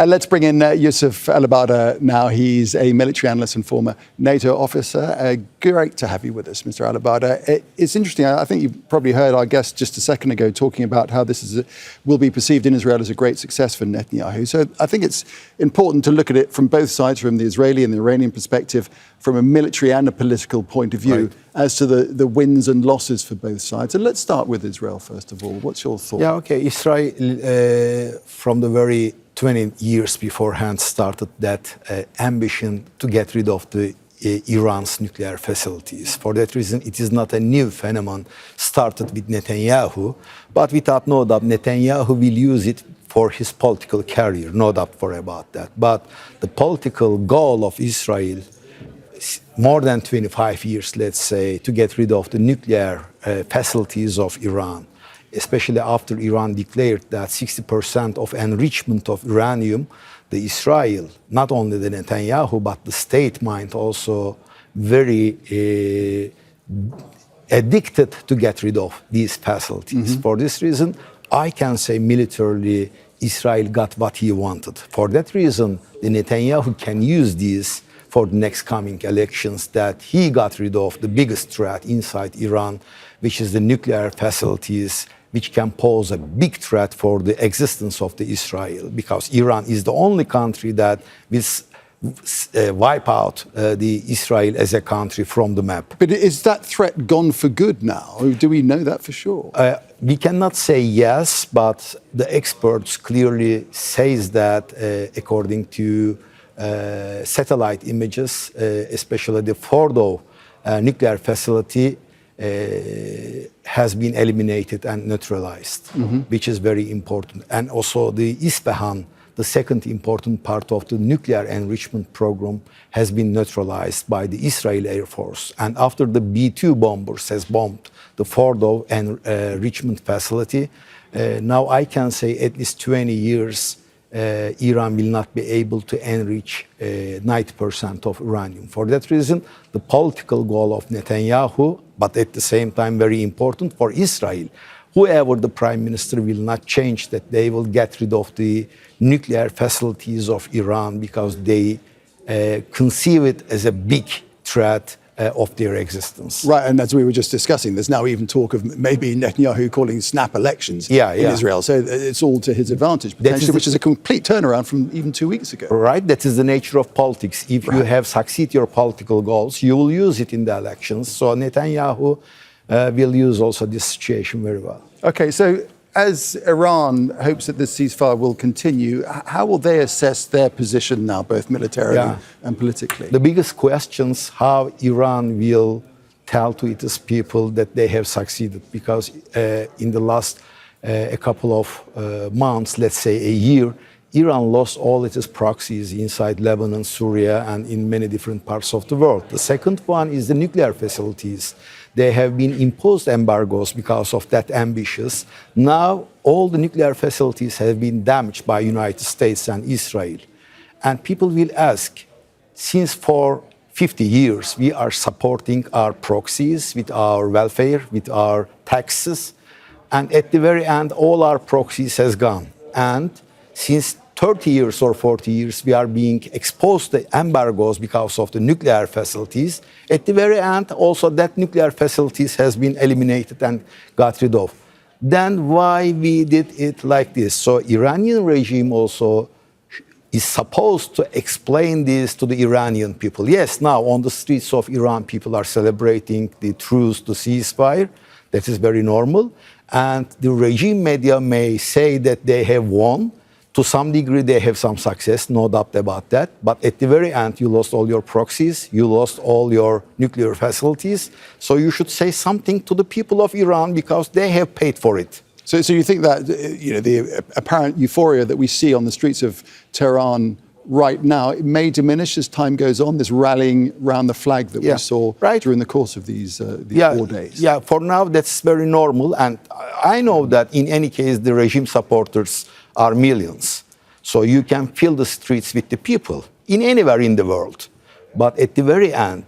Let's bring in Yusuf Alabarda now. He's a military analyst and former NATO officer. Great to have you with us, Mr. Alabarda. It's interesting. I think you've probably heard our guest just a second ago talking about how this will be perceived in Israel as a great success for Netanyahu. So I think it's important to look at it from both sides, from the Israeli and the Iranian perspective, from a military and a political point of view, as to the wins and losses for both sides. And let's start with Israel, first of all. What's your thought? Yeah, okay. Israel, from the very 20 years beforehand, started that ambition to get rid of the Iran's nuclear facilities. For that reason, it is not a new phenomenon started with Netanyahu, but without no doubt, Netanyahu will use it for his political career, no doubt about that. But the political goal of Israel, more than 25 years, let's say, to get rid of the nuclear facilities of Iran, especially after Iran declared that 60% of enrichment of uranium, the Israel, not only the Netanyahu, but the state mind also very addicted to get rid of these facilities. For this reason, I can say militarily, Israel got what he wanted. For that reason, the Netanyahu can use these for the next coming elections, that he got rid of the biggest threat inside Iran, which is the nuclear facilities, which can pose a big threat for the existence of the Israel, because Iran is the only country that will wipe out the Israel as a country from the map. But is that threat gone for good now? Or do we know that for sure? We cannot say yes, but the experts clearly says that according to satellite images, especially the Fordo nuclear facility has been eliminated and neutralized, which is very important. And also the Isfahan, the second important part of the nuclear enrichment program, has been neutralized by the Israel Air Force. And after the B-2 bombers has bombed the Fordo enrichment facility, now I can say at least 20 years Iran will not be able to enrich 90% of uranium. For that reason, the political goal of Netanyahu, but at the same time very important for Israel, whoever the prime minister will not change that they will get rid of the nuclear facilities of Iran, because they conceive it as a big threat of their existence. Right, and as we were just discussing, there's now even talk of maybe Netanyahu calling snap elections in Israel. So it's all to his advantage, potentially, which is a complete turnaround from even 2 weeks ago. Right, that is the nature of politics. If you have succeed your political goals, you will use it in the elections. So Netanyahu will use also this situation very well. Okay, so as Iran hopes that this ceasefire will continue, how will they assess their position now, both militarily and politically? The biggest questions how Iran will tell to its people that they have succeeded, because in the last a couple of months, let's say a year, Iran lost all its proxies inside Lebanon, Syria, and in many different parts of the world. The second one is the nuclear facilities. They have been imposed embargoes because of that ambitious. Now all the nuclear facilities have been damaged by United States and Israel. And people will ask, since for 50 years we are supporting our proxies with our welfare, with our taxes, and at the very end all our proxies has gone. And since 30 years or 40 years, we are being exposed to embargoes because of the nuclear facilities. At the very end, also that nuclear facilities has been eliminated and got rid of. Then why we did it like this? So Iranian regime also is supposed to explain this to the Iranian people. Yes, now on the streets of Iran, people are celebrating the truce to ceasefire. That is very normal. And the regime media may say that they have won. To some degree, they have some success, no doubt about that. But at the very end, you lost all your proxies, you lost all your nuclear facilities. So you should say something to the people of Iran, because they have paid for it. So you think that the apparent euphoria that we see on the streets of Tehran right now, it may diminish as time goes on, this rallying around the flag that we saw during the course of these 4 days? Yeah, for now, that's very normal. And I know that in any case, the regime supporters are millions. So you can fill the streets with the people in anywhere in the world. But at the very end,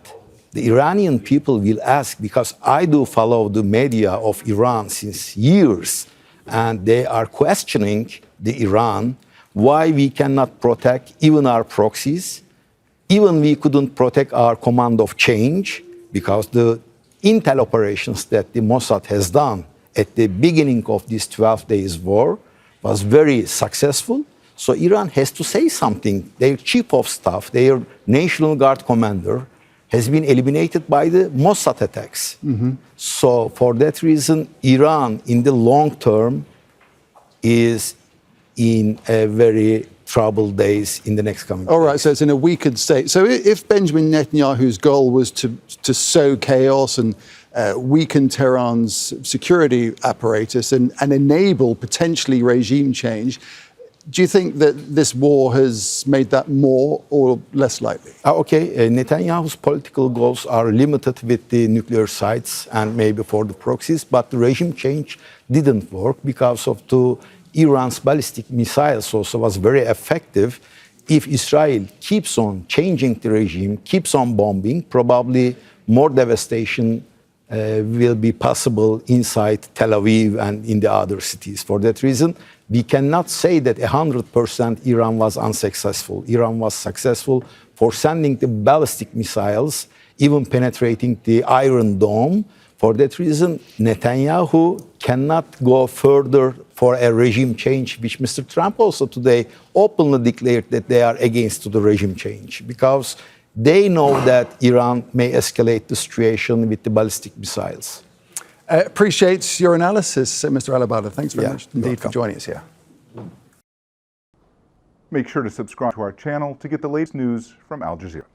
the Iranian people will ask, because I do follow the media of Iran since years, and they are questioning the Iran why we cannot protect even our proxies. Even we couldn't protect our command of change, because the intel operations that the Mossad has done at the beginning of this 12 days war was very successful. So Iran has to say something. Their chief of staff, their National Guard commander, has been eliminated by the Mossad attacks. So for that reason, Iran in the long term is in a very troubled days in the next coming All right, days. so it's in a weakened state. So if Benjamin Netanyahu's goal was to sow chaos and weaken Tehran's security apparatus and enable potentially regime change, do you think that this war has made that more or less likely? Netanyahu's political goals are limited with the nuclear sites and maybe for the proxies, but the regime change didn't work because of Iran's ballistic missiles also was very effective. If Israel keeps on changing the regime, keeps on bombing, probably more devastation will be possible inside Tel Aviv and in the other cities. For that reason, we cannot say that 100% Iran was unsuccessful. Iran was successful for sending the ballistic missiles, even penetrating the Iron Dome. For that reason, Netanyahu cannot go further for a regime change, which Mr. Trump also today openly declared that they are against the regime change, because they know that Iran may escalate the situation with the ballistic missiles. Appreciate your analysis, Mr. Alabarda. Thanks very much indeed for welcome. joining us here. Make sure to subscribe to our channel to get the latest news from Al Jazeera.